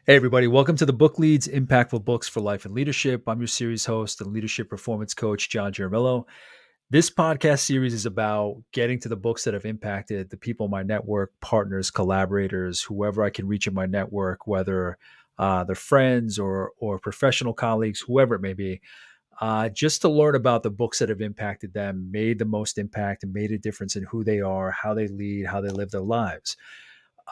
Hey, everybody, welcome to the Book Leads Impactful Books for Life and Leadership. I'm your series host and leadership performance coach, John Jaramillo. This podcast series is about getting to the books that have impacted the people in my network, partners, collaborators, whoever I can reach in my network, whether they're friends or professional colleagues, whoever it may be, just to learn about the books that have impacted them, made the most impact, and made a difference in who they are, how they lead, how they live their lives.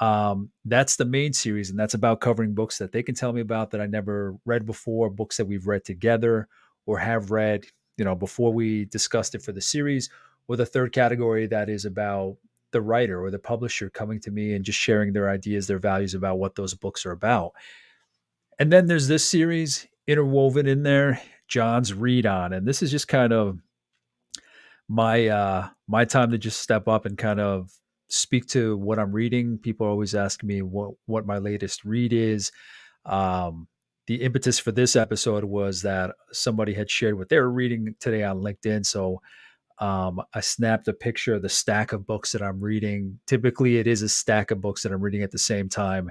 That's the main series, and that's about covering books that they can tell me about that I never read before, books that we've read together or have read, before we discussed it for the series, or the third category that is about the writer or the publisher coming to me and just sharing their ideas, their values about what those books are about. And then there's this series interwoven in there, John's Read On, and this is just kind of my time to just step up and kind of speak to what I'm reading. People always ask me what my latest read is. Um, the impetus for this episode was that somebody had shared what they were reading today on LinkedIn. So I snapped a picture of the stack of books that I'm reading. Typically, it is a stack of books that I'm reading at the same time.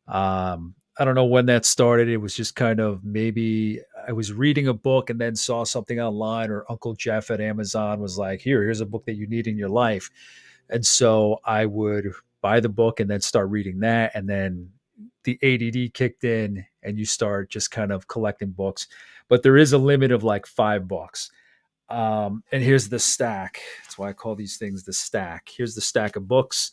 I don't know when that started. It was just kind of maybe I was reading a book and then saw something online, or Uncle Jeff at Amazon was like, here's a book that you need in your life. And so I would buy the book and then start reading that. And then the ADD kicked in and you start just kind of collecting books. But there is a limit of like 5 books. And here's the stack. That's why I call these things the stack. Here's the stack of books.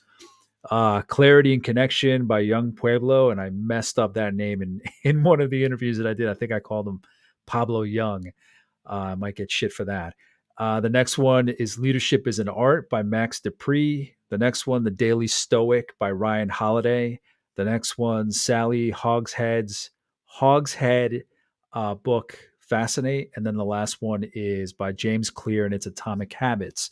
Clarity and Connection by Young Pueblo, and I messed up that name in in one of the interviews that I did. I think I called him Pablo Young. I might get shit for that. The next one is Leadership is an Art by Max De Pree. The next one, The Daily Stoic by Ryan Holiday. The next one, Sally Hogshead book Fascinate, and then the last one is by James Clear, and it's Atomic Habits.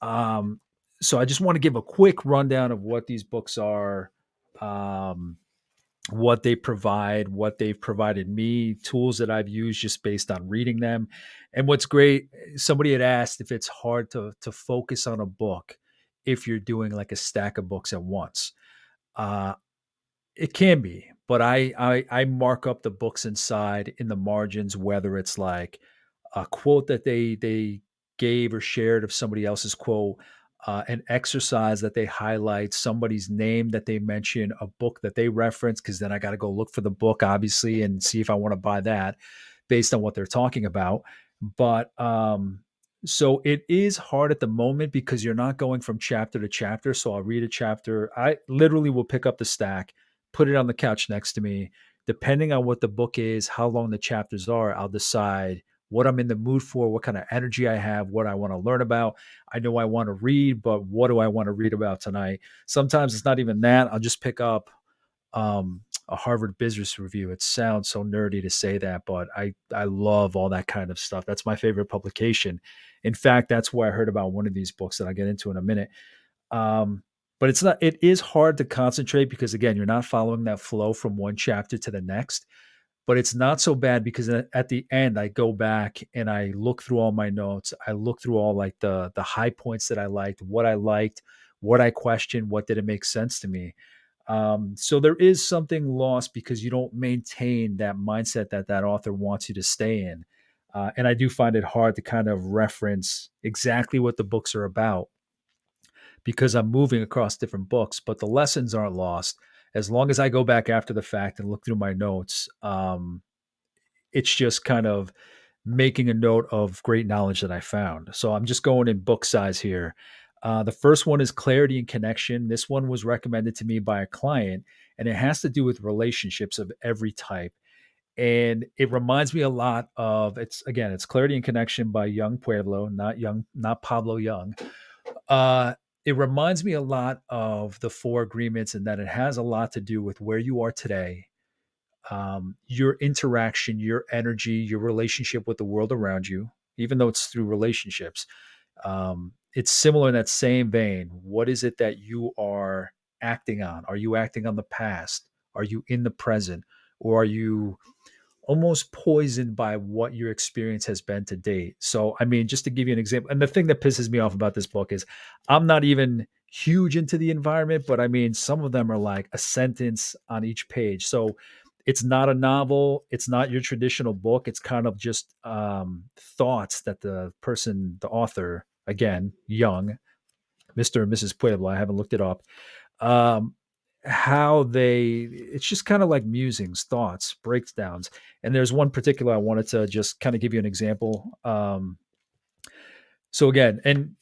Um, so I just want to give a quick rundown of what these books are, um, what they provide, what they've provided me, tools that I've used just based on reading them. And what's great, somebody had asked if it's hard to focus on a book if you're doing like a stack of books at once. Uh, it can be, but I mark up the books inside in the margins, whether it's like a quote that they gave or shared of somebody else's quote, an exercise that they highlight, somebody's name that they mention, a book that they reference, because then I got to go look for the book, obviously, and see if I want to buy that based on what they're talking about. But so it is hard at the moment because you're not going from chapter to chapter. So I'll read a chapter. I literally will pick up the stack, put it on the couch next to me. Depending on what the book is, how long the chapters are, I'll decide what I'm in the mood for, what kind of energy I have, what I want to learn about. I know I want to read, but what do I want to read about tonight? Sometimes it's not even that. I'll just pick up a Harvard Business Review. It sounds so nerdy to say that, but I love all that kind of stuff. That's my favorite publication. In fact, that's where I heard about one of these books that I'll get into in a minute. Um, but it's not. It is hard to concentrate because again, you're not following that flow from one chapter to the next. But it's not so bad because at the end, I go back and I look through all my notes. I look through all like the high points that I liked, what I questioned, what didn't make sense to me. So there is something lost because you don't maintain that mindset that that author wants you to stay in. And I do find it hard to kind of reference exactly what the books are about because I'm moving across different books, but the lessons aren't lost. As long as I go back after the fact and look through my notes, it's just kind of making a note of great knowledge that I found. So I'm just going in book size here. The first one is Clarity and Connection. This one was recommended to me by a client, and it has to do with relationships of every type. And it reminds me a lot of it's Clarity and Connection by Young Pueblo, not Pablo Young. Uh, it reminds me a lot of the Four Agreements in that it has a lot to do with where you are today, your interaction, your energy, your relationship with the world around you, even though it's through relationships. It's similar in that same vein. What is it that you are acting on? Are you acting on the past? Are you in the present? Or are you almost poisoned by what your experience has been to date? So, I mean, just to give you an example, and the thing that pisses me off about this book is I'm not even huge into the environment, but I mean, some of them are like a sentence on each page. So, It's not a novel. It's not your traditional book. It's kind of just thoughts that the author, again, young, Mr. and Mrs. Pueblo, I haven't looked it up, um, it's just kind of like musings, thoughts, breakdowns. And there's one particular I wanted to just kind of give you an example. So again, and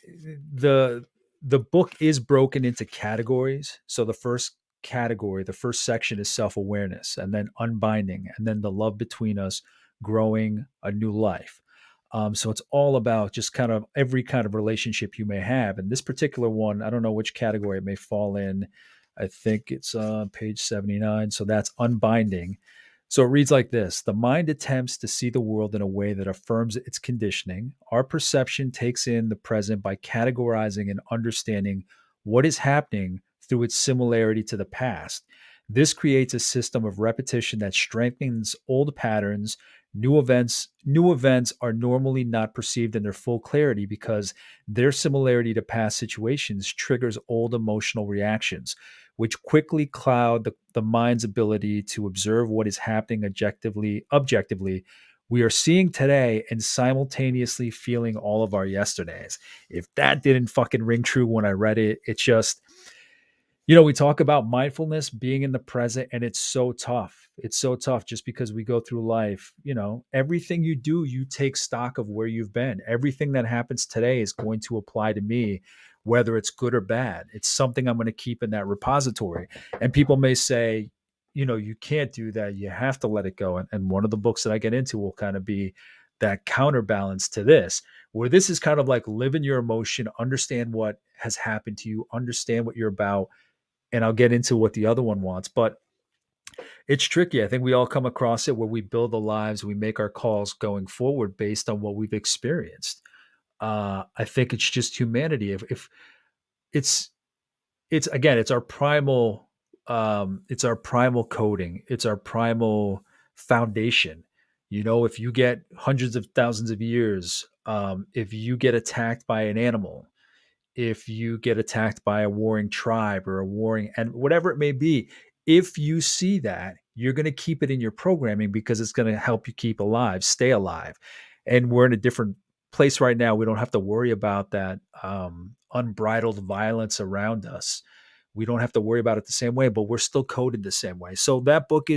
the the book is broken into categories. So the first category, the first section is self-awareness, and then unbinding, and then the love between us, growing a new life. So it's all about just kind of every kind of relationship you may have. And this particular one, I don't know which category it may fall in. I think it's on page 79. So that's unbinding. So it reads like this: the mind attempts to see the world in a way that affirms its conditioning. Our perception takes in the present by categorizing and understanding what is happening through its similarity to the past. This creates a system of repetition that strengthens old patterns. New events are normally not perceived in their full clarity because their similarity to past situations triggers old emotional reactions, which quickly cloud the mind's ability to observe what is happening objectively. We are seeing today and simultaneously feeling all of our yesterdays. If that didn't fucking ring true when I read it, it's just, we talk about mindfulness, being in the present, and it's so tough. It's so tough just because we go through life. Everything you do, you take stock of where you've been. Everything that happens today is going to apply to me, whether it's good or bad. It's something I'm going to keep in that repository. And people may say, you can't do that. You have to let it go. And one of the books that I get into will kind of be that counterbalance to this, where this is kind of like live in your emotion, understand what has happened to you, understand what you're about, and I'll get into what the other one wants. But it's tricky. I think we all come across it where we build the lives, we make our calls going forward based on what we've experienced. I think it's just humanity. If it's it's again, it's our primal coding, it's our primal foundation. If you get hundreds of thousands of years, if you get attacked by an animal, if you get attacked by a warring tribe or a warring, and whatever it may be, if you see that, you're going to keep it in your programming because it's going to help you keep alive, stay alive. And we're in a different place right now. We don't have to worry about that unbridled violence around us. We don't have to worry about it the same way, but we're still coded the same way. So that book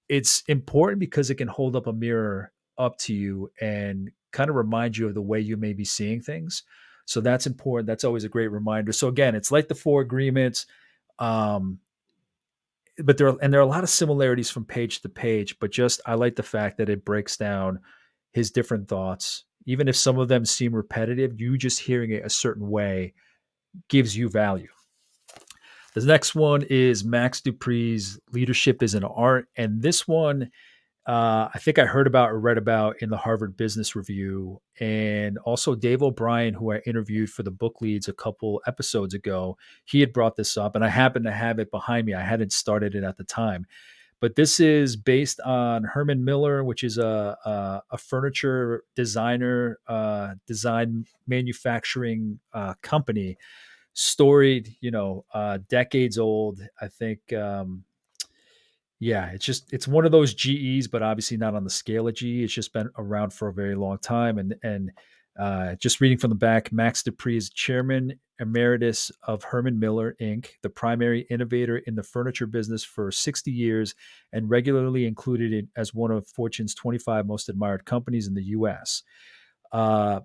it's important because it can hold up a mirror up to you and kind of remind you of the way you may be seeing things. So that's important. That's always a great reminder. So again, it's like the four agreements, um, but there are a lot of similarities from page to page. But just I like the fact that it breaks down his different thoughts, even if some of them seem repetitive. You just hearing it a certain way gives you value. The next one is Max De Pree's "Leadership is an Art," and this one I think I heard about or read about in the Harvard Business Review. And also Dave O'Brien, who I interviewed for the book leads a couple episodes ago, he had brought this up, and I happened to have it behind me. I hadn't started it at the time. But this is based on Herman Miller, which is a furniture designer, design manufacturing company, storied, decades old. I think yeah, it's one of those GEs, but obviously not on the scale of GE. It's just been around for a very long time, and just reading from the back, Max De Pree is chairman emeritus of Herman Miller Inc., the primary innovator in the furniture business for 60 years, and regularly included it as one of Fortune's 25 most admired companies in the U.S. Uh,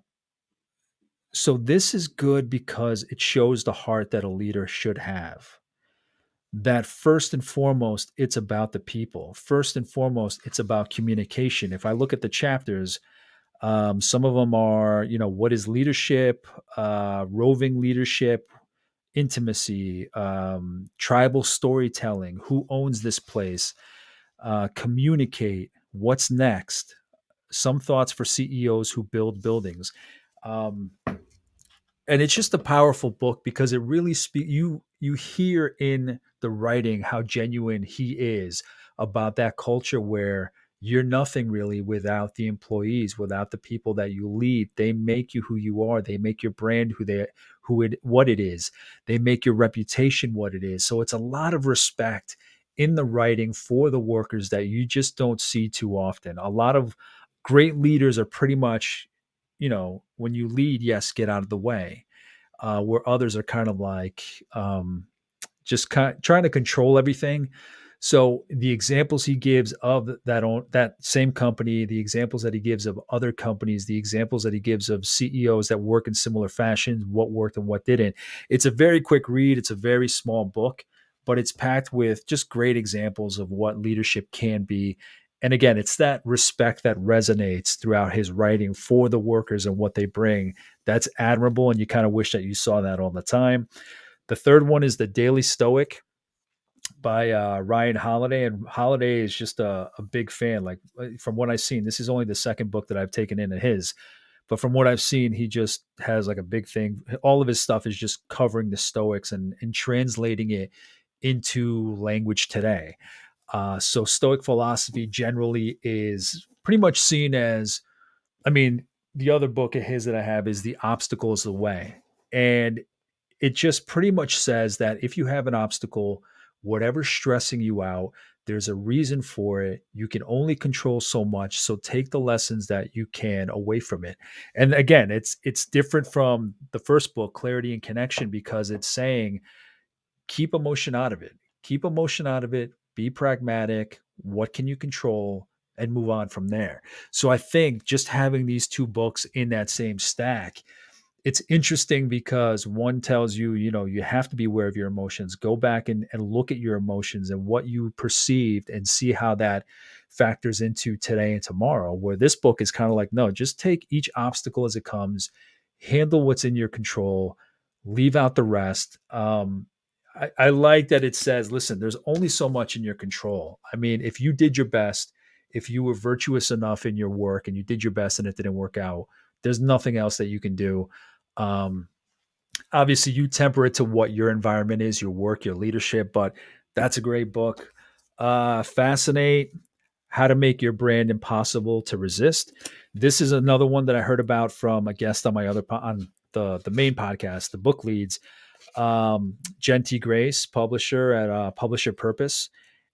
so this is good because it shows the heart that a leader should have, that first and foremost, it's about the people. First and foremost, it's about communication. If I look at the chapters, some of them are, what is leadership, roving leadership, intimacy, tribal storytelling, who owns this place, communicate, what's next, some thoughts for CEOs who build buildings. Um, and it's just a powerful book because it really you hear in the writing how genuine he is about that culture where you're nothing really without the employees, without the people that you lead. They make you who you are. They make your brand what it is. They make your reputation what it is. So it's a lot of respect in the writing for the workers that you just don't see too often. A lot of great leaders are pretty much, when you lead, yes, get out of the way. Where others are kind of like, just trying to control everything. So the examples he gives of that same company, the examples that he gives of other companies, the examples that he gives of CEOs that work in similar fashions, what worked and what didn't. It's a very quick read. It's a very small book, but it's packed with just great examples of what leadership can be. And again, it's that respect that resonates throughout his writing for the workers and what they bring. That's admirable. And you kind of wish that you saw that all the time. The third one is The Daily Stoic by Ryan Holiday. And Holiday is just a big fan. Like, from what I've seen, this is only the second book that I've taken in of his. But from what I've seen, he just has like a big thing. All of his stuff is just covering the Stoics and translating it into language today. So Stoic philosophy generally is pretty much seen as, I mean, the other book of his that I have is The Obstacle is the Way. And it just pretty much says that if you have an obstacle, whatever's stressing you out, there's a reason for it. You can only control so much. So take the lessons that you can away from it. And again, it's different from the first book, Clarity and Connection, because it's saying keep emotion out of it. Keep emotion out of it. Be pragmatic. What can you control? And move on from there. So I think just having these two books in that same stack, it's interesting because one tells you, you have to be aware of your emotions. Go back and look at your emotions and what you perceived and see how that factors into today and tomorrow. Where this book is kind of like, no, just take each obstacle as it comes, handle what's in your control, leave out the rest. I like that it says, listen, there's only so much in your control. I mean, if you did your best, if you were virtuous enough in your work and you did your best and it didn't work out, there's nothing else that you can do. um, Obviously, you temper it to what your environment is, your work, your leadership, but that's a great book. Fascinate, How to Make Your Brand Impossible to Resist. This is another one that I heard about from a guest on my on the main podcast, the Book Leads, Jen T. Grace, publisher at Publisher Purpose.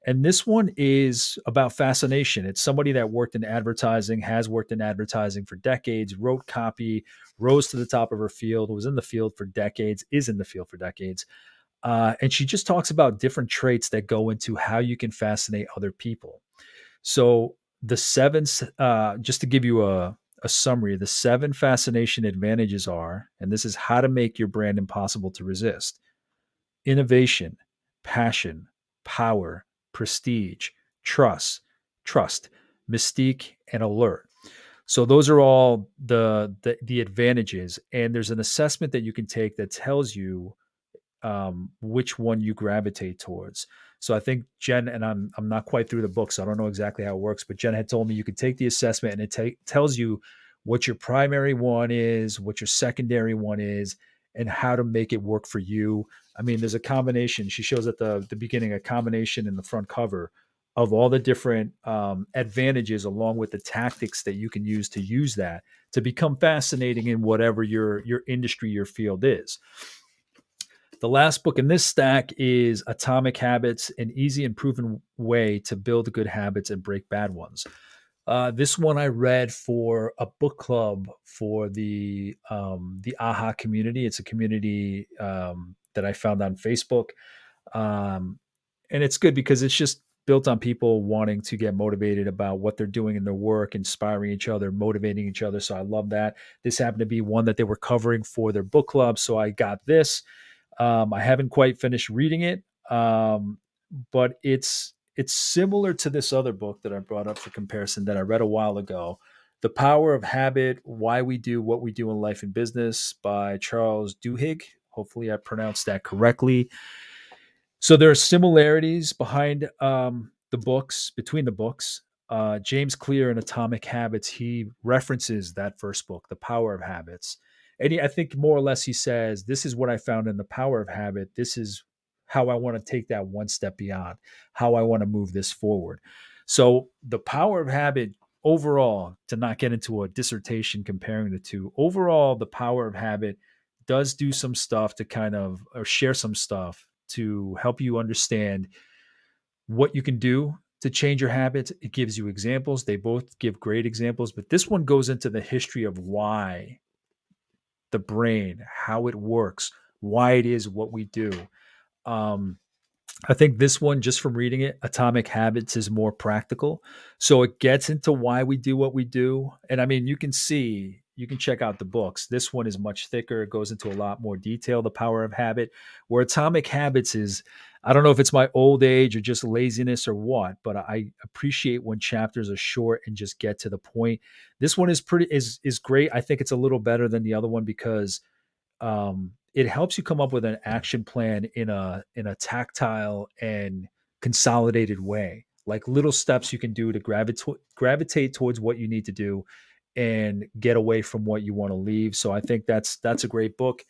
And this one is about fascination. It's somebody that worked in advertising, has worked in advertising for decades, wrote copy, rose to the top of her field, was in the field for decades, is in the field for decades. And she just talks about different traits that go into how you can fascinate other people. So the seven, just to give you a summary, the seven fascination advantages are, and this is how to make your brand impossible to resist: innovation, passion, power, prestige, trust, trust, mystique, and alert. So those are all the advantages, and there's an assessment that you can take that tells you which one you gravitate towards. So I think Jen, and I'm not quite through the book, so I don't know exactly how it works, but Jen had told me you could take the assessment and it tells you what your primary one is, what your secondary one is, and how to make it work for you. I mean, there's a combination. She shows at the beginning a combination in the front cover of all the different advantages, along with the tactics that you can use that to become fascinating in whatever your industry, your field is. The last book in this stack is Atomic Habits: An Easy and Proven Way to Build Good Habits and Break Bad Ones. This one I read for a book club for the AHA community. It's a community that I found on Facebook, um, and it's good because it's just built on people wanting to get motivated about what they're doing in their work, inspiring each other, motivating each other. So I love that. This happened to be one that they were covering for their book club, so I got this. I haven't quite finished reading it, but it's similar to this other book that I brought up for comparison that I read a while ago, "The Power of Habit: Why We Do What We Do in Life and Business" by Charles Duhigg. Hopefully, I pronounced that correctly. So there are similarities behind the books, between the books. James Clear in Atomic Habits, he references that first book, The Power of Habits. And I think more or less he says, this is what I found in The Power of Habit. This is how I want to take that one step beyond, how I want to move this forward. So The Power of Habit, overall, to not get into a dissertation comparing the two, overall, The Power of Habit does do some stuff to kind of, or share some stuff to help you understand what you can do to change your habits. It gives you examples. They both give great examples, but this one goes into the history of why the brain, how it works, why it is what we do. Um, I think this one, just from reading it, Atomic Habits, is more practical. So it gets into why we do what we do. And I mean, you can check out the books. This one is much thicker. It goes into a lot more detail, the power of habit. Where Atomic Habits is, I don't know if it's my old age or just laziness or what, but I appreciate when chapters are short and just get to the point. This one is great. I think it's a little better than the other one because it helps you come up with an action plan in a tactile and consolidated way, like little steps you can do to gravitate towards what you need to do and get away from what you want to leave. So I think that's a great book.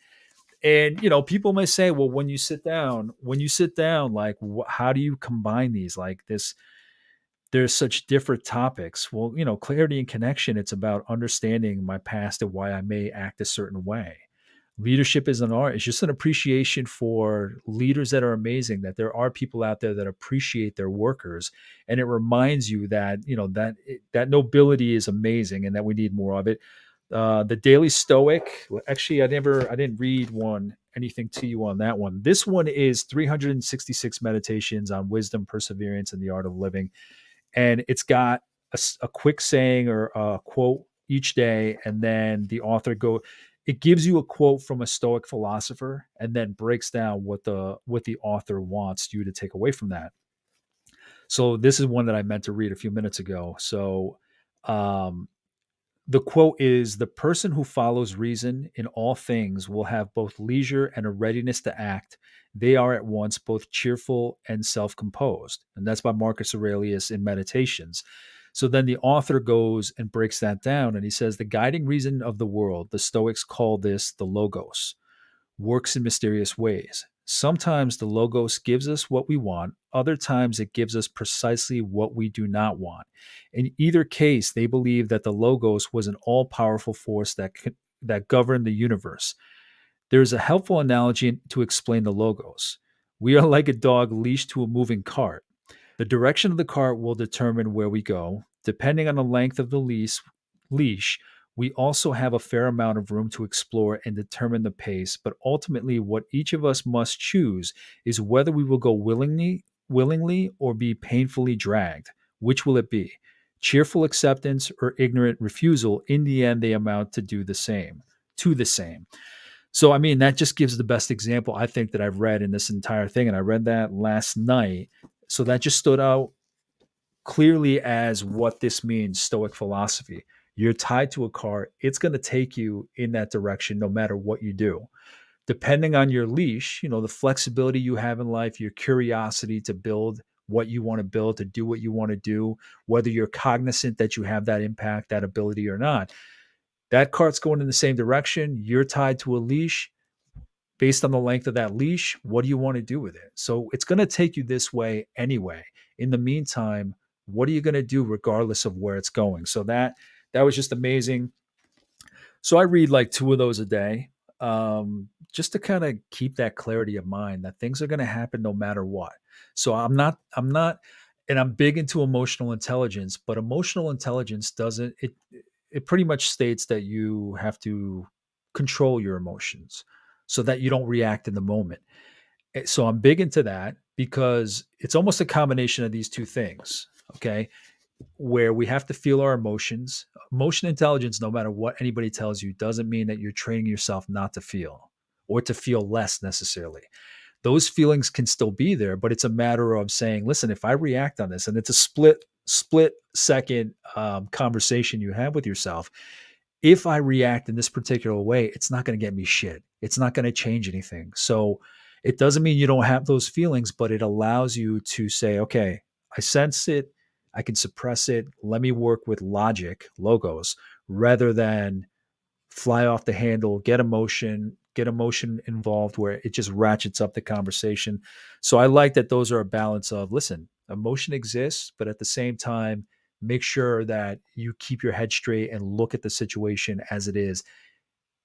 And people may say, well, when you sit down, like how do you combine these, like this? There's such different topics. Well, clarity and connection, it's about understanding my past and why I may act a certain way. Leadership is an art. It's just an appreciation for leaders that are amazing, that there are people out there that appreciate their workers. And it reminds you that, that nobility is amazing and that we need more of it. The Daily Stoic, well, actually, I didn't read anything to you on that one. This one is 366 meditations on wisdom, perseverance, and the art of living, and it's got a quick saying or a quote each day, and then the author it gives you a quote from a Stoic philosopher and then breaks down what the author wants you to take away from that. So this is one that I meant to read a few minutes ago. So um, the quote is: "The person who follows reason in all things will have both leisure and a readiness to act. They are at once both cheerful and self composed." And that's by Marcus Aurelius in Meditations. So then the author goes and breaks that down, and he says the guiding reason of the world, the Stoics call this the logos, works in mysterious ways. Sometimes the logos gives us what we want, other times it gives us precisely what we do not want. In either case, they believe that the logos was an all-powerful force that governed the universe. There is a helpful analogy to explain the logos. We are like a dog leashed to a moving cart. The direction of the cart will determine where we go. Depending on the length of the leash, we also have a fair amount of room to explore and determine the pace, but ultimately what each of us must choose is whether we will go willingly or be painfully dragged. Which will it be? Cheerful acceptance or ignorant refusal? In the end they amount to the same. So I mean that just gives the best example I think that I've read in this entire thing, and I read that last night. So that just stood out clearly as what this means: Stoic philosophy. You're tied to a car, it's going to take you in that direction no matter what you do. Depending on your leash, the flexibility you have in life, your curiosity to build what you want to build, to do what you want to do, whether you're cognizant that you have that impact, that ability or not. That cart's going in the same direction. You're tied to a leash. Based on the length of that leash, what do you want to do with it? So it's going to take you this way anyway. In the meantime, what are you going to do regardless of where it's going? So that was just amazing. So I read like two of those a day, just to kind of keep that clarity of mind that things are going to happen no matter what. So I'm not, and I'm big into emotional intelligence, but emotional intelligence doesn't it pretty much states that you have to control your emotions so that you don't react in the moment. So I'm big into that because it's almost a combination of these two things. Okay, where we have to feel our emotions. Emotion intelligence, no matter what anybody tells you, doesn't mean that you're training yourself not to feel or to feel less necessarily. Those feelings can still be there, but it's a matter of saying, listen, if I react on this, and it's a split second conversation you have with yourself. If I react in this particular way, it's not going to get me shit. It's not going to change anything. So it doesn't mean you don't have those feelings, but it allows you to say, okay, I sense it. I can suppress it. Let me work with logic, logos, rather than fly off the handle, get emotion involved where it just ratchets up the conversation. So I like that those are a balance of, listen, emotion exists, but at the same time, make sure that you keep your head straight and look at the situation as it is.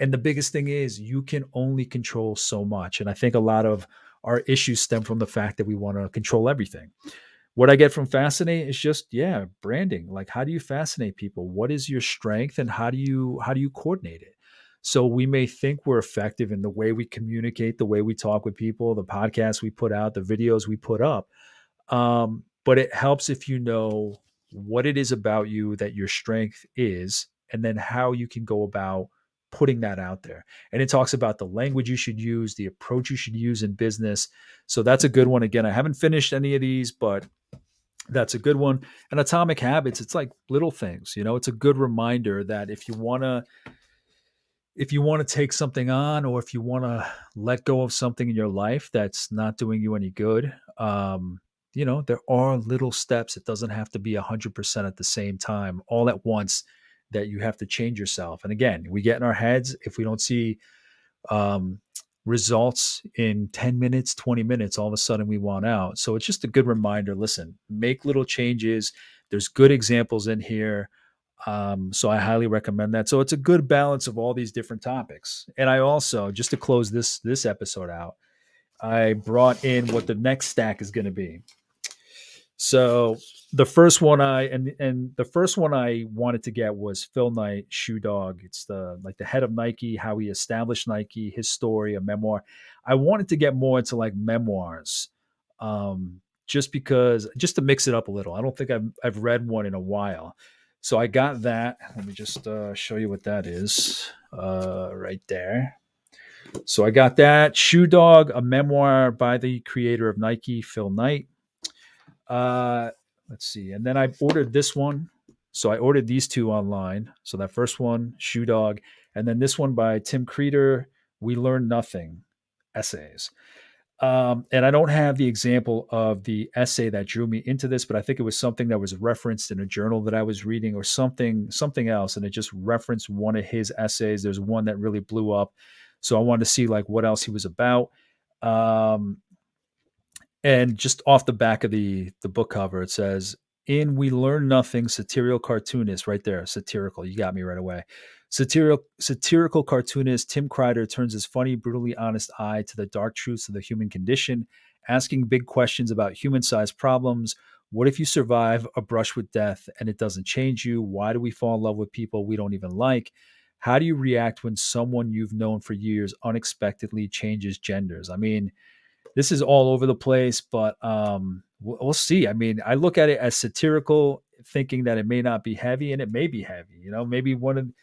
And the biggest thing is you can only control so much. And I think a lot of our issues stem from the fact that we want to control everything. What I get from Fascinate is just, yeah, branding. Like, how do you fascinate people? What is your strength and how do you coordinate it? So we may think we're effective in the way we communicate, the way we talk with people, the podcasts we put out, the videos we put up. But it helps if you know what it is about you that your strength is, and then how you can go about putting that out there. And it talks about the language you should use, the approach you should use in business. So that's a good one. Again, I haven't finished any of these, but that's a good one. And Atomic Habits, it's like little things, it's a good reminder that if you want to take something on, or if you want to let go of something in your life that's not doing you any good, there are little steps. It doesn't have to be 100% at the same time, all at once, that you have to change yourself. And again, we get in our heads if we don't see um, results in 10 minutes, 20 minutes, all of a sudden we want out. So it's just a good reminder. Listen, make little changes. There's good examples in here. So I highly recommend that. So it's a good balance of all these different topics. And I also, just to close this episode out, I brought in what the next stack is going to be. So the first one I wanted to get was Phil Knight, Shoe Dog. It's the head of Nike, how he established Nike, his story, a memoir. I wanted to get more into like memoirs, just to mix it up a little. I don't think I've read one in a while, so I got that. Let me just show you what that is right there. So I got that Shoe Dog, a memoir by the creator of Nike, Phil Knight. Uh, let's see. And then I ordered this one. So I ordered these two online. So that first one, Shoe Dog, and then this one by Tim Creeder, We Learn Nothing Essays. And I don't have the example of the essay that drew me into this, but I think it was something that was referenced in a journal that I was reading, or something else, and it just referenced one of his essays. There's one that really blew up, so I wanted to see like what else he was about. Um, and just off the back of the book cover, it says, "In We Learn Nothing, satirical cartoonist," right there, satirical. You got me right away. Satirical cartoonist Tim Kreider turns his funny, brutally honest eye to the dark truths of the human condition, asking big questions about human-sized problems. What if you survive a brush with death and it doesn't change you? Why do we fall in love with people we don't even like? How do you react when someone you've known for years unexpectedly changes genders? I mean, this is all over the place, but we'll see. I mean, I look at it as satirical, thinking that it may not be heavy, and it may be heavy. Maybe when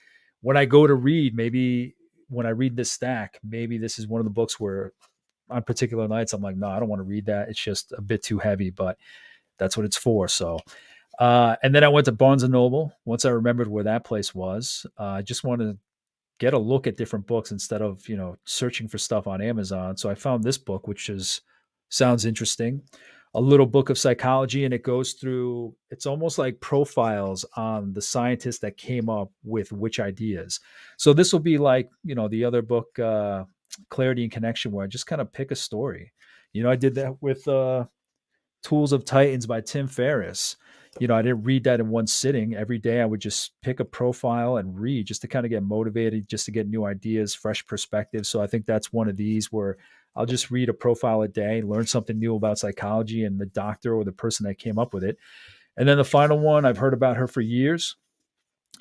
I go to read, maybe when I read this stack, maybe this is one of the books where on particular nights I'm like, no, I don't want to read that. It's just a bit too heavy, but that's what it's for. So, and then I went to Barnes and Noble. Once I remembered where that place was, I just wanted to get a look at different books instead of searching for stuff on Amazon. So I found this book, which is sounds interesting. A little book of psychology, and it goes through. It's almost like profiles on the scientists that came up with which ideas. So this will be like the other book, Clarity and Connection, where I just kind of pick a story. I did that with Tools of Titans by Tim Ferriss. I didn't read that in one sitting. Every day I would just pick a profile and read just to kind of get motivated, just to get new ideas, fresh perspectives. So I think that's one of these where I'll just read a profile a day, learn something new about psychology and the doctor or the person that came up with it. And then the final one, I've heard about her for years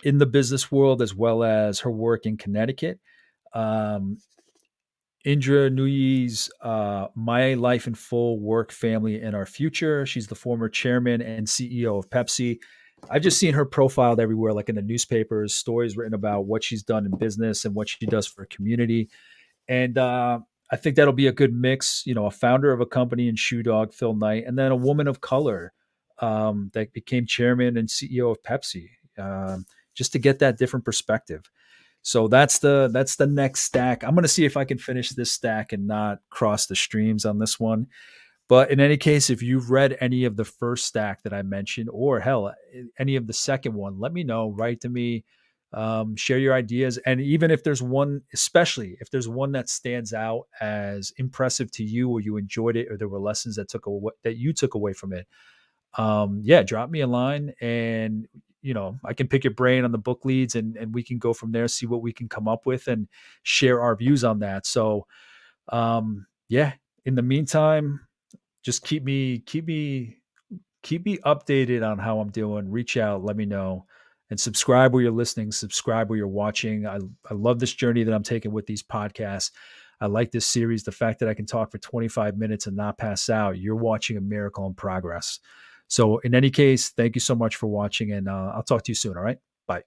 in the business world, as well as her work in Connecticut. Um, Indra Nuyi's My Life in Full, Work, Family, and Our Future. She's the former chairman and CEO of Pepsi. I've just seen her profiled everywhere, like in the newspapers, stories written about what she's done in business and what she does for her community. And I think that'll be a good mix. A founder of a company in Shoe Dog, Phil Knight, and then a woman of color that became chairman and CEO of Pepsi, just to get that different perspective. So that's the next stack. I'm going to see if I can finish this stack and not cross the streams on this one. But in any case, if you've read any of the first stack that I mentioned, or hell, any of the second one, let me know. Write to me, share your ideas, and even if there's one, especially if there's one that stands out as impressive to you, or you enjoyed it, or there were lessons that you took away from it, yeah, drop me a line, and I can pick your brain on the book leads, and we can go from there, see what we can come up with, and share our views on that. So yeah, in the meantime, just keep me keep me updated on how I'm doing. Reach out, let me know, and subscribe where you're listening, subscribe where you're watching. I love this journey that I'm taking with these podcasts. I like this series. The fact that I can talk for 25 minutes and not pass out. You're watching a miracle in progress. So, in any case, thank you so much for watching, and I'll talk to you soon. All right. Bye.